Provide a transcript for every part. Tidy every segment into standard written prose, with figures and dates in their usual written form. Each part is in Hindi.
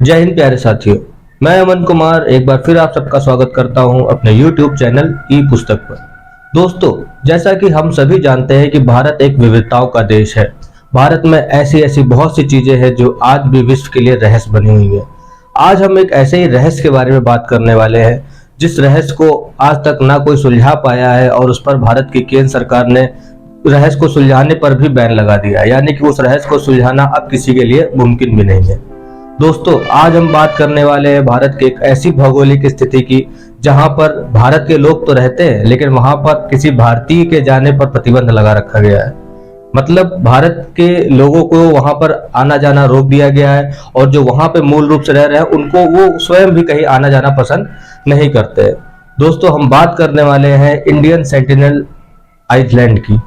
जय हिंद प्यारे साथियों। मैं अमन कुमार एक बार फिर आप सबका स्वागत करता हूं अपने YouTube चैनल ई पुस्तक पर। दोस्तों, जैसा कि हम सभी जानते हैं कि भारत एक विविधताओं का देश है। भारत में ऐसी ऐसी बहुत सी चीजें हैं जो आज भी विश्व के लिए रहस्य बनी हुई है। आज हम एक ऐसे ही रहस्य के बारे में बात करने वाले हैं जिस रहस्य को आज तक ना कोई सुलझा पाया है और उस पर भारत की केंद्र सरकार ने रहस्य को सुलझाने पर भी बैन लगा दिया है, यानी कि उस रहस्य को सुलझाना अब किसी के लिए मुमकिन भी नहीं है। दोस्तों, आज हम बात करने वाले हैं भारत की एक ऐसी भौगोलिक स्थिति की जहां पर भारत के लोग तो रहते हैं लेकिन वहां पर किसी भारतीय के जाने पर प्रतिबंध लगा रखा गया है। मतलब भारत के लोगों को वहां पर आना जाना रोक दिया गया है और जो वहां पे मूल रूप से रह रहे हैं उनको वो स्वयं भी कहीं आना जाना पसंद नहीं करते। दोस्तों, हम बात करने वाले हैं इंडियन सेंटिनल आइलैंड की।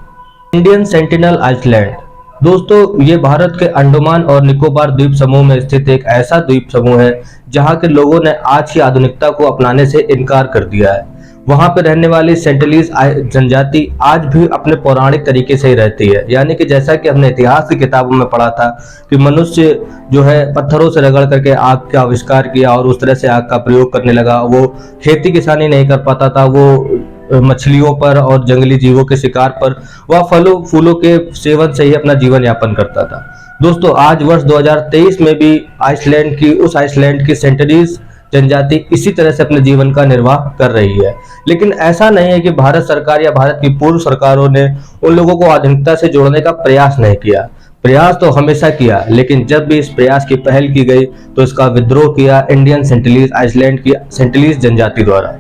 इंडियन सेंटिनल आइलैंड दोस्तों, ये भारत के अंडमान और निकोबार द्वीप समूह में स्थित एक ऐसा द्वीप समूह है जहां के लोगों ने आज की आधुनिकता को अपनाने से इनकार कर दिया है। वहां पर रहने वाली सेंटिलीज जनजाति आज भी अपने पौराणिक तरीके से ही रहती है, यानी कि जैसा कि हमने इतिहास की किताबों में पढ़ा था कि मनुष्य जो है पत्थरों से रगड़ करके आग का आविष्कार किया और उस तरह से आग का प्रयोग करने लगा। वो खेती किसानी नहीं कर पाता था, वो मछलियों पर और जंगली जीवों के शिकार पर, वह फलों फूलों के सेवन से ही अपना जीवन यापन करता था। दोस्तों, आज वर्ष 2023 में भी आइसलैंड की सेंटिलीज जनजाति इसी तरह से अपने जीवन का निर्वाह कर रही है। लेकिन ऐसा नहीं है कि भारत सरकार या भारत की पूर्व सरकारों ने उन लोगों को आधुनिकता से जोड़ने का प्रयास नहीं किया। प्रयास तो हमेशा किया, लेकिन जब भी इस प्रयास की पहल की गई तो इसका विद्रोह किया इंडियन सेंटिलीज आइसलैंड की सेंटिलीज जनजाति द्वारा।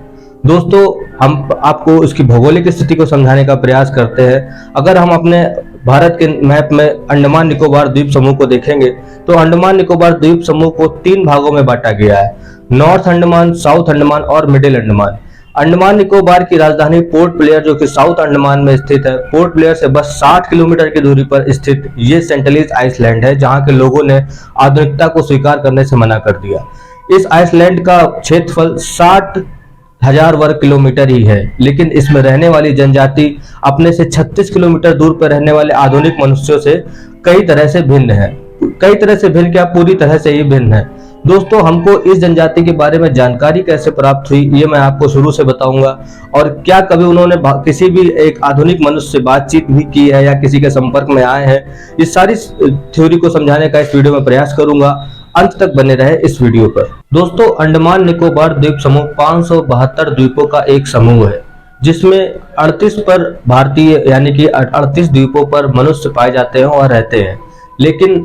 दोस्तों, हम आपको इसकी भौगोलिक स्थिति को समझाने का प्रयास करते हैं। अगर हम अपने भारत के मैप में अंडमान निकोबार द्वीप समूह को देखेंगे तो अंडमान निकोबार द्वीप समूह को 3 भागों में बांटा गया है: नॉर्थ अंडमान, साउथ अंडमान और मिडिल अंडमान। अंडमान निकोबार की राजधानी पोर्ट ब्लेयर जो कि साउथ अंडमान में स्थित है, पोर्ट ब्लेयर से बस 60 किलोमीटर की दूरी पर स्थित ये सेंटिलीज आइसलैंड है जहां के लोगों ने आधुनिकता को स्वीकार करने से मना कर दिया। इस आइसलैंड का क्षेत्रफल 60,000 वर्ग किलोमीटर ही है, लेकिन इसमें रहने वाली जनजाति अपने से 36 किलोमीटर दूर पर रहने वाले आधुनिक मनुष्यों से कई तरह से भिन्न है। कई तरह से भिन्न क्या, पूरी तरह से ही भिन्न है। दोस्तों, हमको इस जनजाति के बारे में जानकारी कैसे प्राप्त हुई ये मैं आपको शुरू से बताऊंगा, और क्या कभी उन्होंने किसी भी एक आधुनिक मनुष्य से बातचीत भी की है या किसी के संपर्क में आए हैं, इस सारी थ्योरी को समझाने का इस वीडियो में प्रयास करूंगा। अंत तक बने रहे इस वीडियो पर। दोस्तों, अंडमान निकोबार द्वीप समूह 572 द्वीपों का एक समूह है जिसमें 38 पर भारतीय यानी कि 38 द्वीपों पर मनुष्य पाए जाते हैं और रहते हैं, लेकिन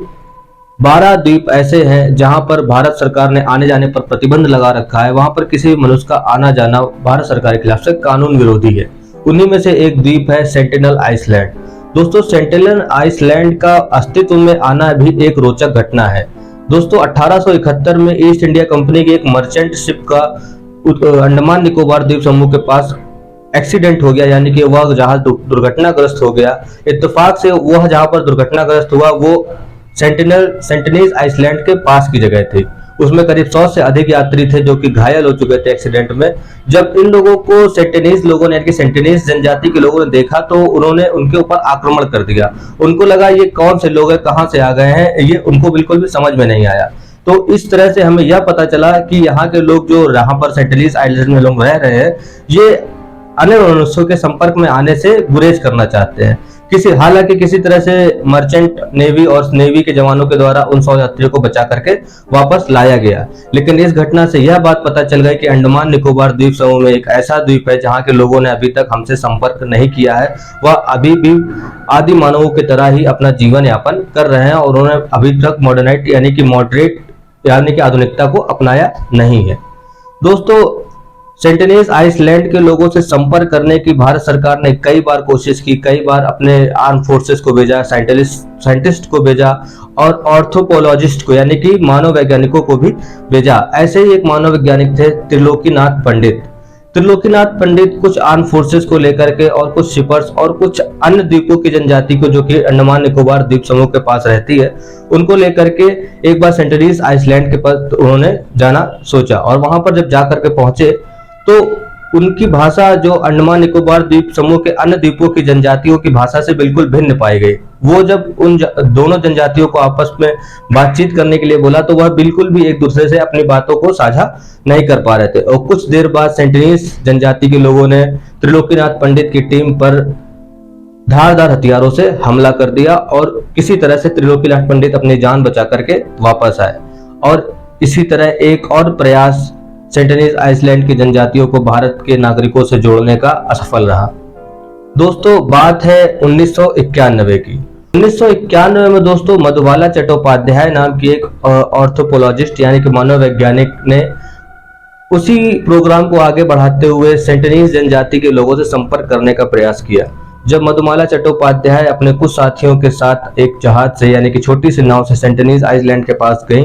12 द्वीप ऐसे हैं जहां पर भारत सरकार ने आने जाने पर प्रतिबंध लगा रखा है। वहां पर किसी भी मनुष्य का आना जाना भारत सरकार के खिलाफ से कानून विरोधी है। उन्हीं में से एक द्वीप है सेंटिनल आइसलैंड। दोस्तों, सेंटिनल आइसलैंड का अस्तित्व में आना भी एक रोचक घटना है। दोस्तों, 1871 में ईस्ट इंडिया कंपनी की एक मर्चेंट शिप का अंडमान निकोबार द्वीप समूह के पास एक्सीडेंट हो गया, यानी कि वह जहाज दुर्घटनाग्रस्त हो गया। इत्तेफाक से वह जहां पर दुर्घटनाग्रस्त हुआ वो सेंटिनीज आइसलैंड के पास की जगह थी। उसमें करीब 100 से अधिक यात्री थे जो कि घायल हो चुके थे एक्सीडेंट में। जब इन लोगों को सेंटिनीज लोगों ने यानी कि सेंटिनीज जनजाति के लोगों ने देखा तो उन्होंने उनके ऊपर आक्रमण कर दिया। उनको लगा ये कौन से लोग हैं, कहां से आ गए हैं, ये उनको बिल्कुल भी समझ में नहीं आया। तो इस तरह से हमें यह पता चला कि यहाँ के लोग जो यहाँ पर सेंटिनीज आइलैंड में लोग रह रहे हैं ये अन्य मनुष्यों के संपर्क में आने से गुरेज करना चाहते हैं। हालांकि किसी तरह से मर्चेंट नेवी और नेवी के जवानों के द्वारा उन 100 यात्रियों को बचा करके वापस लाया गया। लेकिन इस घटना से यह बात पता चल गई कि अंडमान निकोबार द्वीप समूह में एक ऐसा द्वीप है जहां के लोगों ने अभी तक हमसे संपर्क नहीं किया है। वह अभी भी आदि मानवों की तरह ही अपना जीवन यापन कर रहे हैं और उन्होंने अभी तक मॉडर्नाइट यानी कि आधुनिकता को अपनाया नहीं है। दोस्तों, सेंटिनीज आइसलैंड के लोगों से संपर्क करने की भारत सरकार ने कई बार कोशिश की, कई बार अपने आर्म फोर्सेस को भेजा, साइंटिस्ट को भेजा और ऑर्थोपोलॉजिस्ट को यानी कि मानव वैज्ञानिकों को भी भेजा। ऐसे ही एक मानव वैज्ञानिक थे त्रिलोकीनाथ पंडित। त्रिलोकीनाथ पंडित कुछ आर्म फोर्सेस को लेकर के और कुछ शिपर्स और कुछ अन्य द्वीपों की जनजाति को जो कि अंडमान निकोबार द्वीप समूह के पास रहती है उनको लेकर के एक बार सेंटिनीज आइसलैंड के पास उन्होंने जाना सोचा, और वहां पर जब जाकर के पहुंचे तो उनकी भाषा जो अंडमान निकोबार द्वीप समूह के अन्य द्वीपों की जनजातियों की भाषा से बिल्कुल भिन्न पाई गई। वो जब उन दोनों जनजातियों को आपस में बातचीत करने के लिए बोला तो वह बिल्कुल भी एक दूसरे से अपनी बातों को साझा नहीं कर पा रहे थे। और कुछ देर बाद सेंटिनीज जनजाति के लोगों ने त्रिलोकीनाथ पंडित की टीम पर धारदार हथियारों से हमला कर दिया और किसी तरह से त्रिलोकीनाथ पंडित अपनी जान बचा करके वापस आए। और इसी तरह एक और प्रयास सेंटिनीज आइसलैंड की जनजातियों को भारत के नागरिकों से जोड़ने का असफल रहा। दोस्तों बात है 1991 की। 1991 में दोस्तों मधुबाला चट्टोपाध्याय नाम की एक ऑर्थोपोलॉजिस्ट यानी कि मनोवैज्ञानिक ने उसी प्रोग्राम को आगे बढ़ाते हुए सेंटिनीज जनजाति के लोगों से संपर्क करने का प्रयास किया। जब मधुबाला चट्टोपाध्याय अपने कुछ साथियों के साथ एक जहाज से यानी कि छोटी सी नाव से सेंटिनीज आइसलैंड के पास गई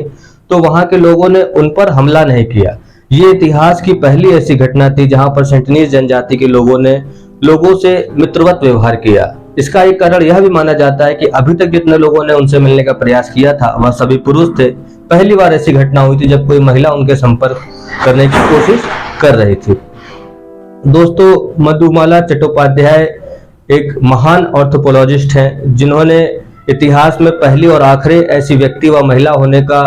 तो वहां के लोगों ने उन पर हमला नहीं किया। ये इतिहास की पहली ऐसी घटना थी जहां पर सेंटिनीज जनजाति के लोगों ने लोगों से मित्रवत व्यवहार किया। इसका एक कारण यह भी माना जाता है कि अभी तक जितने लोगों ने उनसे मिलने का प्रयास किया था वह सभी पुरुष थे। पहली बार ऐसी घटना हुई थी जब कोई महिला उनके संपर्क करने की कोशिश कर रही थी। दोस्तों मधुबाला चट्टोपाध्याय एक महान ऑर्थोपोलॉजिस्ट हैं जिन्होंने इतिहास में पहली और आखिरी ऐसी व्यक्ति व महिला होने का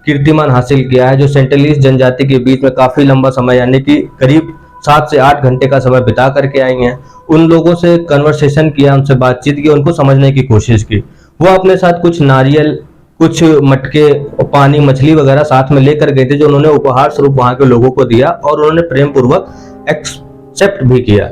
कीर्तिमान हासिल किया है जो सेंटिनीज जनजाति के बीच में काफी लंबा समय यानी कि करीब 7 से 8 घंटे का समय बिता करके आई हैं। उन लोगों से कन्वर्सेशन किया, उनसे बातचीत की, उनको समझने की कोशिश की। वो अपने साथ कुछ नारियल, कुछ मटके, पानी, मछली वगैरह साथ में लेकर गए थे जो उन्होंने उपहार स्वरूप वहां के लोगों को दिया और उन्होंने प्रेम पूर्वक एक्सेप्ट भी किया।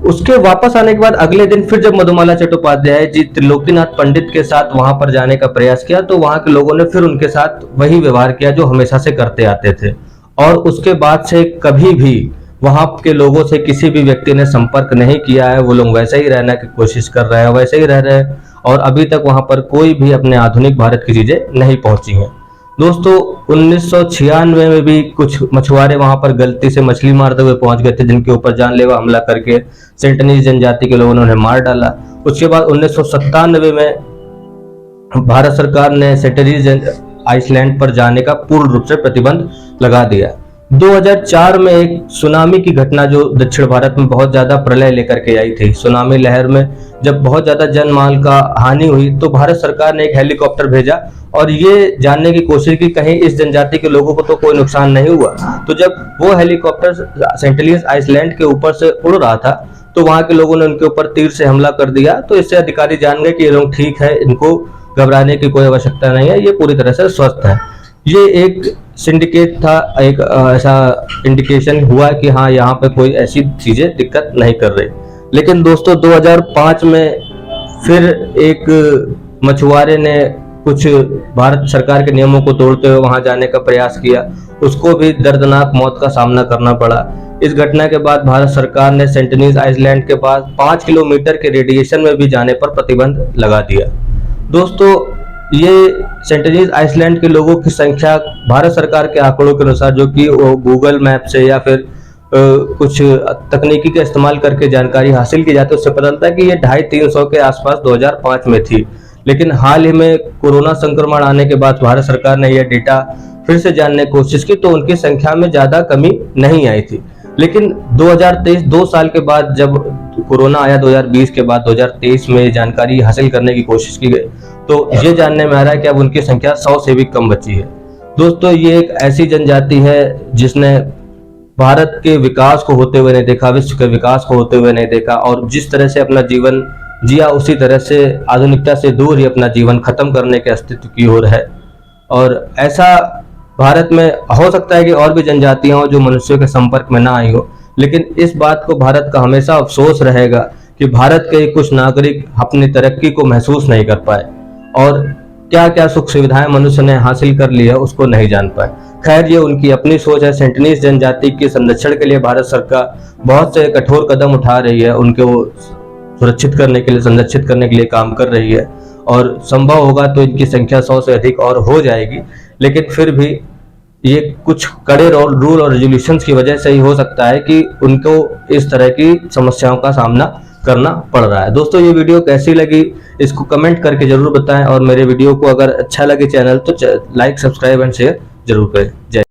उसके वापस आने के बाद अगले दिन फिर जब मधुबाला चट्टोपाध्याय जी त्रिलोकीनाथ पंडित के साथ वहां पर जाने का प्रयास किया तो वहां के लोगों ने फिर उनके साथ वही व्यवहार किया जो हमेशा से करते आते थे। और उसके बाद से कभी भी वहां के लोगों से किसी भी व्यक्ति ने संपर्क नहीं किया है। वो लोग वैसे ही रहने की कोशिश कर रहे हैं, वैसे ही रह रहे हैं और अभी तक वहां पर कोई भी अपने आधुनिक भारत की चीजें नहीं पहुंची हैं। दोस्तों 1996 में भी कुछ मछुआरे वहां पर गलती से मछली मारते हुए पहुंच गए थे जिनके ऊपर जानलेवा हमला करके सेंटिनीज जनजाति के लोगों ने उन्हें मार डाला। उसके बाद 1997 में भारत सरकार ने सेंटिनीज आइसलैंड पर जाने का पूर्ण रूप से प्रतिबंध लगा दिया। 2004 में एक सुनामी की घटना जो दक्षिण भारत में बहुत ज्यादा प्रलय लेकर के आई थी। सुनामी लहर में जब बहुत ज्यादा जनमाल का हानि हुई तो भारत सरकार ने एक हेलीकॉप्टर भेजा और ये जानने की कोशिश की कहीं इस जनजाति के लोगों को तो कोई नुकसान नहीं हुआ। तो जब वो हेलीकॉप्टर सेंटिनीज आइसलैंड के ऊपर से उड़ रहा था तो वहां के लोगों ने उनके ऊपर तीर से हमला कर दिया। तो इससे अधिकारी जान गए कि ये लोग ठीक है, इनको घबराने की कोई आवश्यकता नहीं है, ये पूरी तरह से स्वस्थ है। ये एक सिंडिकेट था, एक ऐसा इंडिकेशन हुआ कि हाँ यहाँ पे कोई ऐसी चीजें दिक्कत नहीं कर रही। लेकिन दोस्तों 2005 में फिर एक मछुआरे ने कुछ भारत सरकार के नियमों को तोड़ते हुए वहां जाने का प्रयास किया, उसको भी दर्दनाक मौत का सामना करना पड़ा। इस घटना के बाद भारत सरकार ने सेंटिनीज आइसलैंड के पास 5 किलोमीटर के रेडिएशन में भी जाने पर प्रतिबंध लगा दिया। दोस्तों ये सेंटिनीज आइसलैंड के लोगों की संख्या भारत सरकार के आंकड़ों के अनुसार जो कि गूगल मैप से या फिर कुछ तकनीकी का इस्तेमाल करके जानकारी हासिल की जाती है उससे पता चलता है कि ये 250-300 के आसपास 2005 में थी। लेकिन हाल ही में कोरोना संक्रमण आने के बाद भारत सरकार ने यह डेटा फिर से जानने की कोशिश की तो उनकी संख्या में ज्यादा कमी नहीं आई थी। लेकिन 2023 2 साल के बाद जब कोरोना आया 2020 के बाद 2023 में जानकारी हासिल करने की कोशिश की गई तो ये जानने में आ रहा है कि अब उनकी संख्या 100 से भी कम बची है। दोस्तों ये एक ऐसी जनजाति है जिसने भारत के विकास को होते हुए नहीं देखा, विश्व के विकास को होते हुए नहीं देखा और जिस तरह से अपना जीवन जिया उसी तरह से आधुनिकता से दूर ही अपना जीवन खत्म करने के अस्तित्व की ओर है। और ऐसा भारत में हो सकता है कि और भी जनजातियां हो जो मनुष्यों के संपर्क में ना आई हो, लेकिन इस बात को भारत का हमेशा अफसोस रहेगा कि भारत के कुछ नागरिक अपनी तरक्की को महसूस नहीं कर पाए और क्या क्या सुख सुविधाएं मनुष्य ने हासिल कर ली है उसको नहीं जान पाए। खैर ये उनकी अपनी सोच है। सेंटिनीज जनजाति के संरक्षण के लिए भारत सरकार बहुत से कठोर कदम उठा रही है, उनको सुरक्षित करने के लिए, संरक्षित करने के लिए काम कर रही है और संभव होगा तो इनकी संख्या 100 से अधिक और हो जाएगी। लेकिन फिर भी ये कुछ कड़े रूल और रेजोल्यूशंस की वजह से ही हो सकता है कि उनको इस तरह की समस्याओं का सामना करना पड़ रहा है। दोस्तों ये वीडियो कैसी लगी इसको कमेंट करके जरूर बताएं और मेरे वीडियो को अगर अच्छा लगे चैनल तो लाइक, सब्सक्राइब एंड शेयर जरूर करें। जय